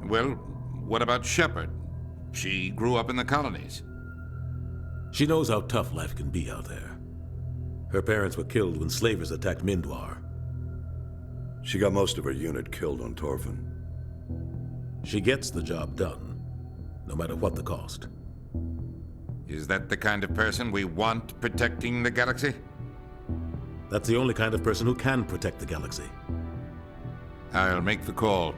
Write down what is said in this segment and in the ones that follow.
Well, what about Shepard? She grew up in the colonies. She knows how tough life can be out there. Her parents were killed when slavers attacked Mindwar. She got most of her unit killed on Torfin. She gets the job done, no matter what the cost. Is that the kind of person we want protecting the galaxy? That's the only kind of person who can protect the galaxy. I'll make the call.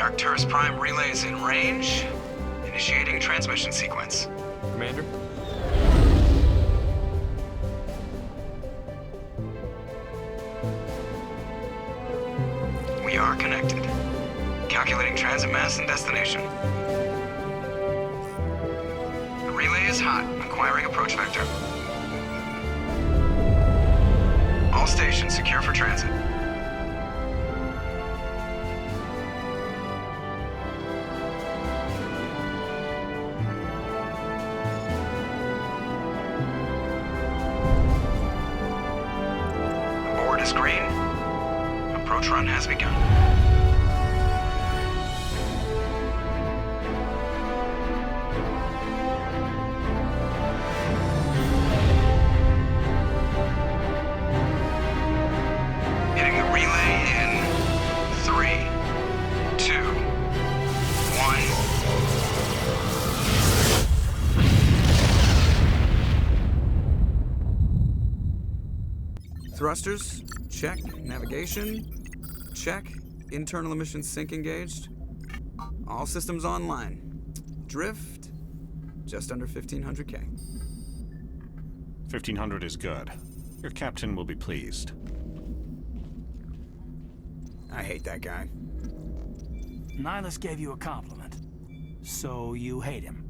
Arcturus Prime relays in range. Initiating transmission sequence. Commander? We are connected. Calculating transit mass and destination. The relay is hot. Acquiring approach vector. All stations secure for transit. Green. Approach run has begun. Hitting the relay in 3, 2, 1. Thrusters. Check. Navigation. Check. Internal emissions sync engaged. All systems online. Drift. Just under 1,500K. 1,500 is good. Your captain will be pleased. I hate that guy. Nihilus gave you a compliment. So you hate him.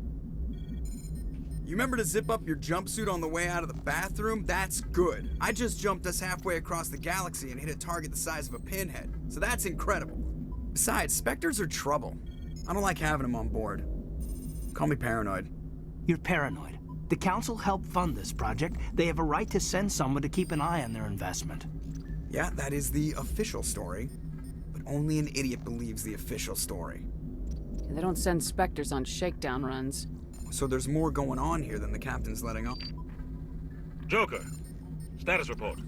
You remember to zip up your jumpsuit on the way out of the bathroom? That's good. I just jumped us halfway across the galaxy and hit a target the size of a pinhead. So that's incredible. Besides, Spectres are trouble. I don't like having them on board. Call me paranoid. You're paranoid. The Council helped fund this project. They have a right to send someone to keep an eye on their investment. Yeah, that is the official story. But only an idiot believes the official story. They don't send Spectres on shakedown runs. So there's more going on here than the captain's letting on. Joker, status report.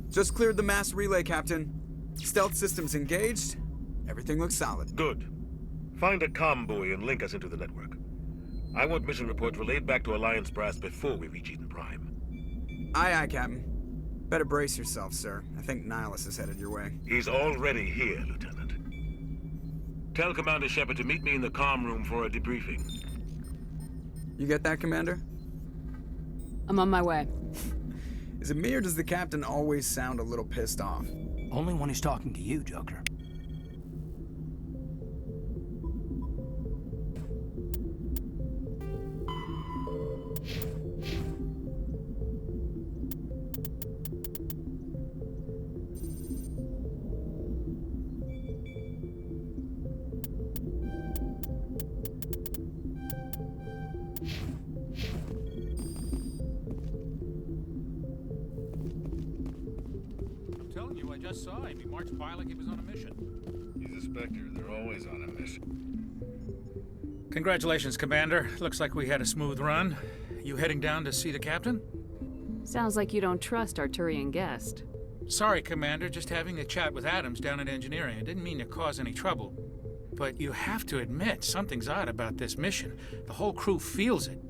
Just cleared the mass relay, Captain. Stealth systems engaged. Everything looks solid. Good. Find a comm buoy and link us into the network. I want mission reports relayed back to Alliance Brass before we reach Eden Prime. Aye, aye, Captain. Better brace yourself, sir. I think Nihilus is headed your way. He's already here, Lieutenant. Tell Commander Shepard to meet me in the comm room for a debriefing. You get that, Commander? I'm on my way. Is it me or does the captain always sound a little pissed off? Only when he's talking to you, Joker. I just saw him. He marched by like he was on a mission. He's a Spectre. They're always on a mission. Congratulations, Commander. Looks like we had a smooth run. You heading down to see the captain? Sounds like you don't trust Arturian guest. Sorry, Commander. Just having a chat with Adams down at engineering. I didn't mean to cause any trouble. But you have to admit, something's odd about this mission. The whole crew feels it.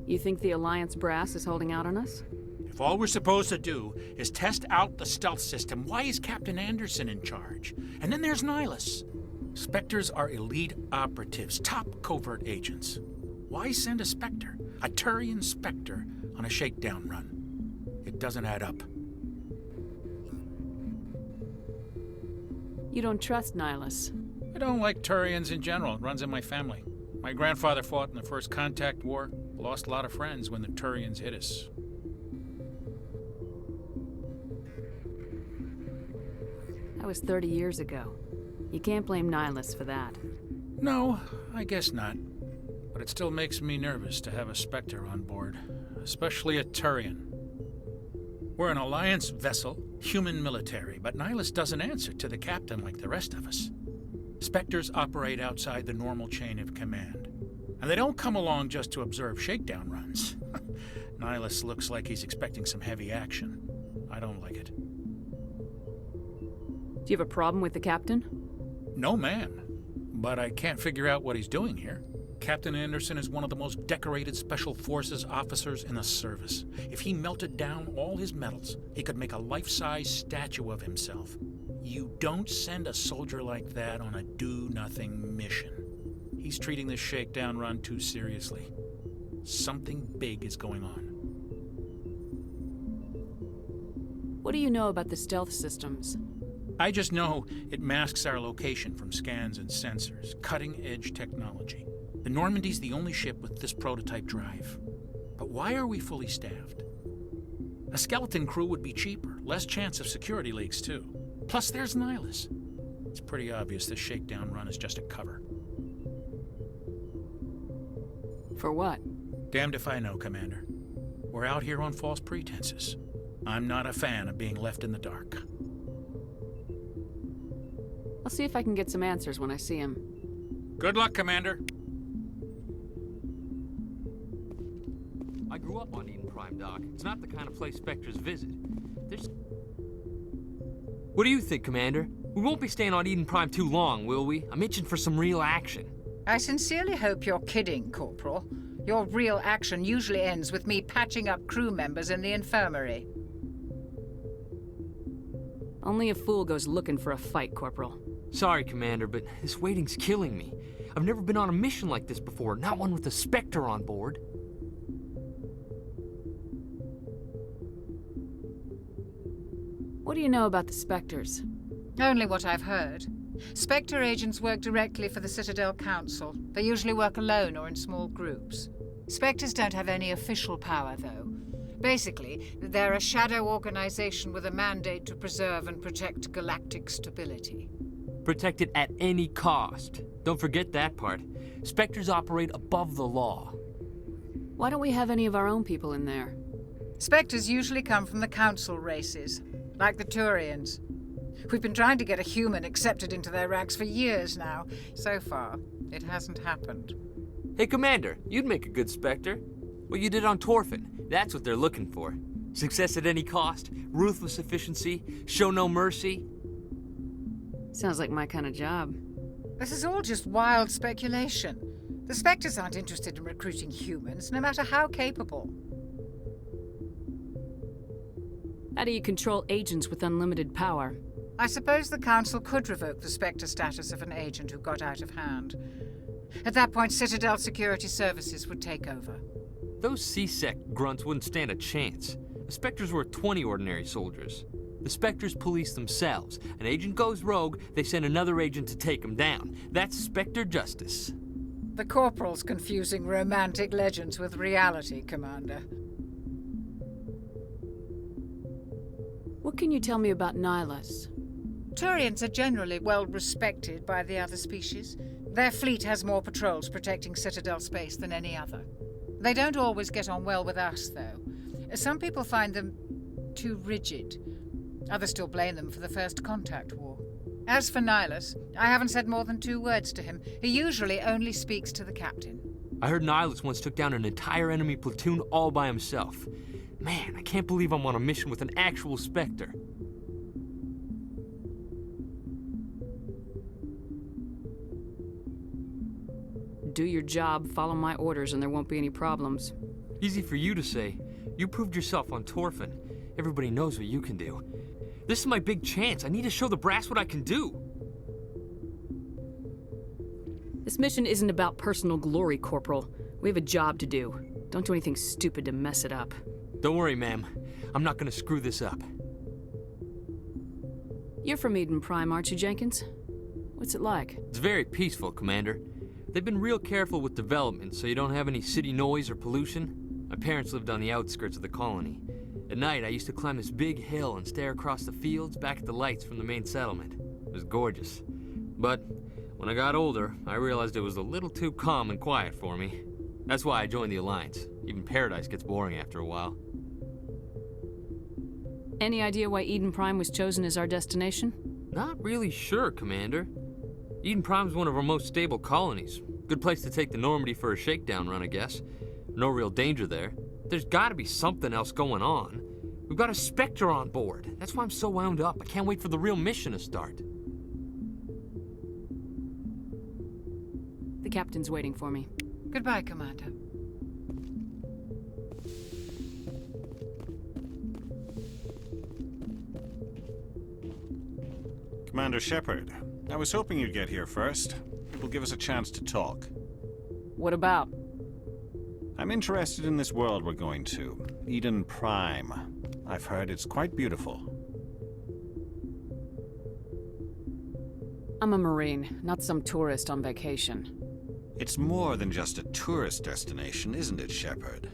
You think the Alliance brass is holding out on us? If all we're supposed to do is test out the stealth system, why is Captain Anderson in charge? And then there's Nihilus. Spectres are elite operatives, top covert agents. Why send a Spectre, a Turian Spectre, on a shakedown run? It doesn't add up. You don't trust Nihilus. I don't like Turians in general. It runs in my family. My grandfather fought in the First Contact War. Lost a lot of friends when the Turians hit us. That was 30 years ago. You can't blame Nihilus for that. No, I guess not. But it still makes me nervous to have a Spectre on board, especially a Turian. We're an Alliance vessel, human military, but Nihilus doesn't answer to the captain like the rest of us. Spectres operate outside the normal chain of command. And they don't come along just to observe shakedown runs. Nihilus looks like he's expecting some heavy action. I don't like it. Do you have a problem with the captain? No, man. But I can't figure out what he's doing here. Captain Anderson is one of the most decorated Special Forces officers in the service. If he melted down all his medals, he could make a life-size statue of himself. You don't send a soldier like that on a do-nothing mission. He's treating this shakedown run too seriously. Something big is going on. What do you know about the stealth systems? I just know it masks our location from scans and sensors. Cutting-edge technology. The Normandy's the only ship with this prototype drive. But why are we fully staffed? A skeleton crew would be cheaper, less chance of security leaks too. Plus there's Nihilus. It's pretty obvious this shakedown run is just a cover. For what? Damned if I know, Commander. We're out here on false pretenses. I'm not a fan of being left in the dark. I'll see if I can get some answers when I see him. Good luck, Commander. I grew up on Eden Prime, Doc. It's not the kind of place Spectres visit. What do you think, Commander? We won't be staying on Eden Prime too long, will we? I'm itching for some real action. I sincerely hope you're kidding, Corporal. Your real action usually ends with me patching up crew members in the infirmary. Only a fool goes looking for a fight, Corporal. Sorry, Commander, but this waiting's killing me. I've never been on a mission like this before, not one with a Spectre on board. What do you know about the Spectres? Only what I've heard. Spectre agents work directly for the Citadel Council. They usually work alone or in small groups. Spectres don't have any official power, though. Basically, they're a shadow organization with a mandate to preserve and protect galactic stability. Protect it at any cost. Don't forget that part. Spectres operate above the law. Why don't we have any of our own people in there? Spectres usually come from the Council races, like the Turians. We've been trying to get a human accepted into their ranks for years now. So far, it hasn't happened. Hey, Commander, you'd make a good Spectre. What you did on Torfin, that's what they're looking for. Success at any cost, ruthless efficiency, show no mercy. Sounds like my kind of job. This is all just wild speculation. The Spectres aren't interested in recruiting humans, no matter how capable. How do you control agents with unlimited power? I suppose the Council could revoke the Spectre status of an agent who got out of hand. At that point, Citadel Security Services would take over. Those C-Sec grunts wouldn't stand a chance. The Spectres were 20 ordinary soldiers. The Spectres police themselves. An agent goes rogue, they send another agent to take him down. That's Spectre justice. The Corporal's confusing romantic legends with reality, Commander. What can you tell me about Nihilus? Turians are generally well respected by the other species. Their fleet has more patrols protecting Citadel space than any other. They don't always get on well with us, though. Some people find them too rigid. Others still blame them for the First Contact War. As for Nihilus, I haven't said more than 2 words to him. He usually only speaks to the captain. I heard Nihilus once took down an entire enemy platoon all by himself. Man, I can't believe I'm on a mission with an actual Spectre. Do your job, follow my orders, and there won't be any problems. Easy for you to say. You proved yourself on Torfin. Everybody knows what you can do. This is my big chance. I need to show the brass what I can do. This mission isn't about personal glory, Corporal. We have a job to do. Don't do anything stupid to mess it up. Don't worry, ma'am. I'm not gonna screw this up. You're from Eden Prime, aren't you, Jenkins? What's it like? It's very peaceful, Commander. They've been real careful with development, so you don't have any city noise or pollution. My parents lived on the outskirts of the colony. At night, I used to climb this big hill and stare across the fields back at the lights from the main settlement. It was gorgeous. But when I got older, I realized it was a little too calm and quiet for me. That's why I joined the Alliance. Even Paradise gets boring after a while. Any idea why Eden Prime was chosen as our destination? Not really sure, Commander. Eden Prime's one of our most stable colonies. Good place to take the Normandy for a shakedown run, I guess. No real danger there. There's gotta be something else going on. We've got a Spectre on board. That's why I'm so wound up. I can't wait for the real mission to start. The captain's waiting for me. Goodbye, Commander. Commander Shepard, I was hoping you'd get here first. It will give us a chance to talk. What about? I'm interested in this world we're going to, Eden Prime. I've heard it's quite beautiful. I'm a Marine, not some tourist on vacation. It's more than just a tourist destination, isn't it, Shepard?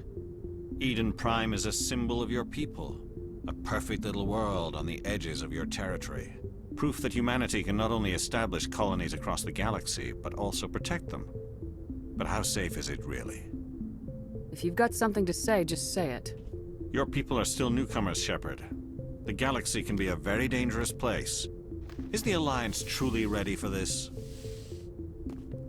Eden Prime is a symbol of your people. A perfect little world on the edges of your territory. Proof that humanity can not only establish colonies across the galaxy, but also protect them. But how safe is it, really? If you've got something to say, just say it. Your people are still newcomers, Shepard. The galaxy can be a very dangerous place. Is the Alliance truly ready for this?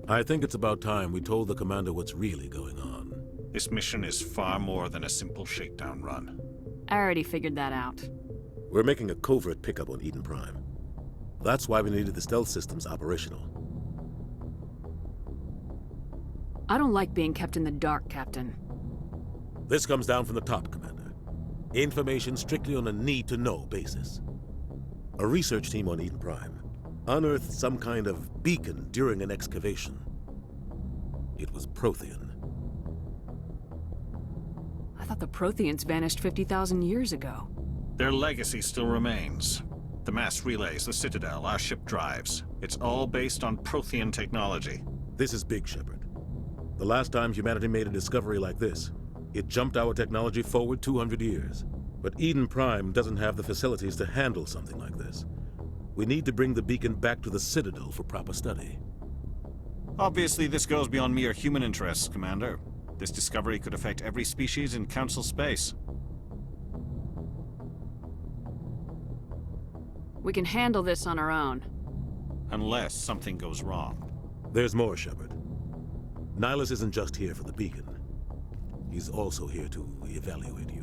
I think it's about time we told the Commander what's really going on. This mission is far more than a simple shakedown run. I already figured that out. We're making a covert pickup on Eden Prime. That's why we needed the stealth systems operational. I don't like being kept in the dark, Captain. This comes down from the top, Commander. Information strictly on a need-to-know basis. A research team on Eden Prime unearthed some kind of beacon during an excavation. It was Prothean. I thought the Protheans vanished 50,000 years ago. Their legacy still remains. The mass relays, the Citadel, our ship drives. It's all based on Prothean technology. This is big, Shepard. The last time humanity made a discovery like this, it jumped our technology forward 200 years. But Eden Prime doesn't have the facilities to handle something like this. We need to bring the beacon back to the Citadel for proper study. Obviously, this goes beyond mere human interests, Commander. This discovery could affect every species in Council space. We can handle this on our own. Unless something goes wrong. There's more, Shepard. Nihilus isn't just here for the beacon. He's also here to evaluate you.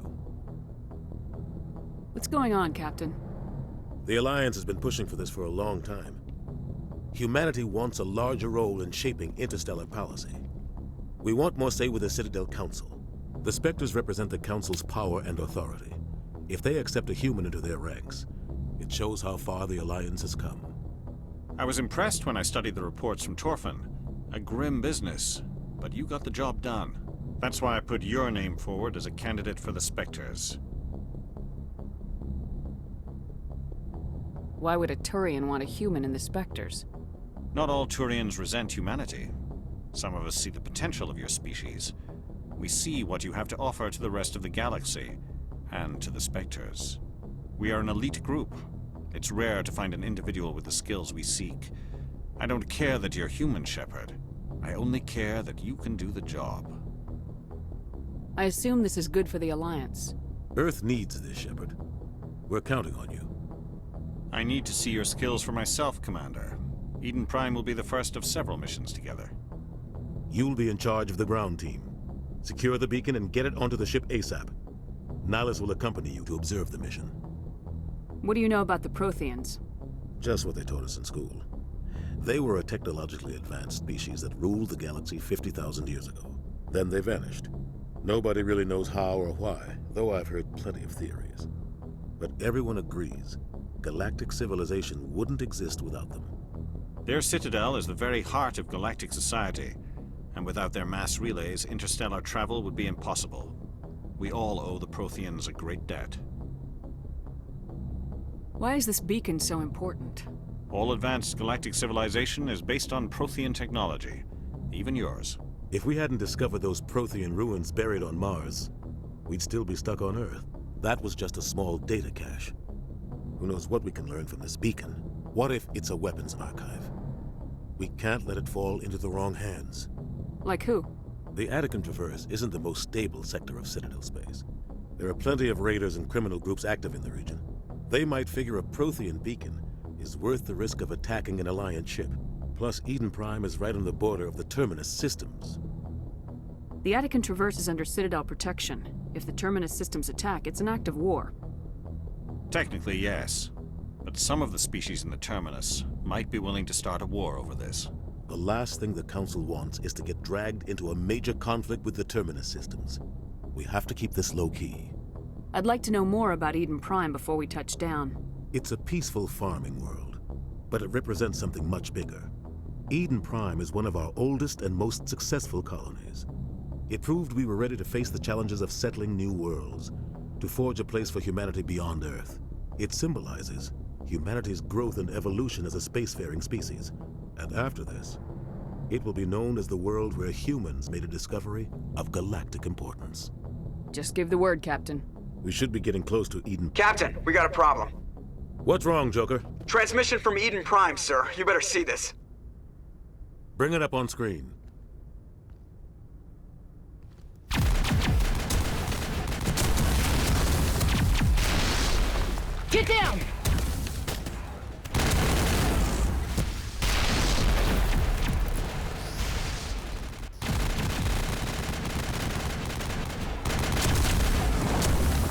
What's going on, Captain? The Alliance has been pushing for this for a long time. Humanity wants a larger role in shaping interstellar policy. We want more say with the Citadel Council. The Spectres represent the Council's power and authority. If they accept a human into their ranks, it shows how far the Alliance has come. I was impressed when I studied the reports from Torfin. A grim business, but you got the job done. That's why I put your name forward as a candidate for the Spectres. Why would a Turian want a human in the Spectres? Not all Turians resent humanity. Some of us see the potential of your species. We see what you have to offer to the rest of the galaxy, and to the Spectres. We are an elite group. It's rare to find an individual with the skills we seek. I don't care that you're human, Shepard. I only care that you can do the job. I assume this is good for the Alliance. Earth needs this, Shepard. We're counting on you. I need to see your skills for myself, Commander. Eden Prime will be the first of several missions together. You'll be in charge of the ground team. Secure the beacon and get it onto the ship ASAP. Nihilus will accompany you to observe the mission. What do you know about the Protheans? Just what they taught us in school. They were a technologically advanced species that ruled the galaxy 50,000 years ago. Then they vanished. Nobody really knows how or why, though I've heard plenty of theories. But everyone agrees galactic civilization wouldn't exist without them. Their citadel is the very heart of galactic society, and without their mass relays, interstellar travel would be impossible. We all owe the Protheans a great debt. Why is this beacon so important? All advanced galactic civilization is based on Prothean technology, even yours. If we hadn't discovered those Prothean ruins buried on Mars, we'd still be stuck on Earth. That was just a small data cache. Who knows what we can learn from this beacon? What if it's a weapons archive? We can't let it fall into the wrong hands. Like who? The Attican Traverse isn't the most stable sector of Citadel space. There are plenty of raiders and criminal groups active in the region. They might figure a Prothean beacon is worth the risk of attacking an Alliance ship. Plus, Eden Prime is right on the border of the Terminus systems. The Attican Traverse is under Citadel protection. If the Terminus systems attack, it's an act of war. Technically, yes. But some of the species in the Terminus might be willing to start a war over this. The last thing the Council wants is to get dragged into a major conflict with the Terminus systems. We have to keep this low-key. I'd like to know more about Eden Prime before we touch down. It's a peaceful farming world, but it represents something much bigger. Eden Prime is one of our oldest and most successful colonies. It proved we were ready to face the challenges of settling new worlds, to forge a place for humanity beyond Earth. It symbolizes humanity's growth and evolution as a spacefaring species. And after this, it will be known as the world where humans made a discovery of galactic importance. Just give the word, Captain. We should be getting close to Eden. Captain, we got a problem. What's wrong, Joker? Transmission from Eden Prime, sir. You better see this. Bring it up on screen. Get down!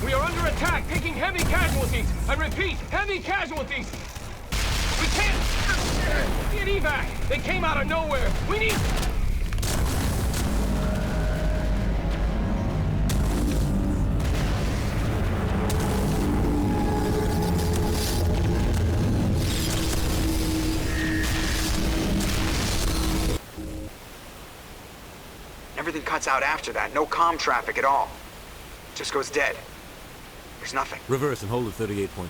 We are under attack, taking heavy casualties. I repeat, heavy casualties. We can't get evac. They came out of nowhere. We need... Everything cuts out after that. No comm traffic at all. Just goes dead. There's nothing. Reverse and hold at 38.5.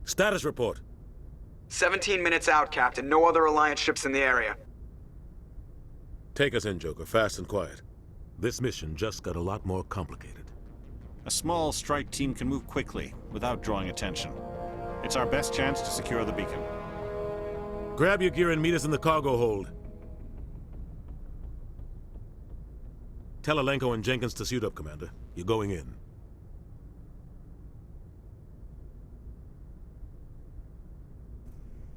Status report. 17 minutes out, Captain. No other Alliance ships in the area. Take us in, Joker, fast and quiet. This mission just got a lot more complicated. A small strike team can move quickly, without drawing attention. It's our best chance to secure the beacon. Grab your gear and meet us in the cargo hold. Tell Alenko and Jenkins to suit up, Commander. You're going in.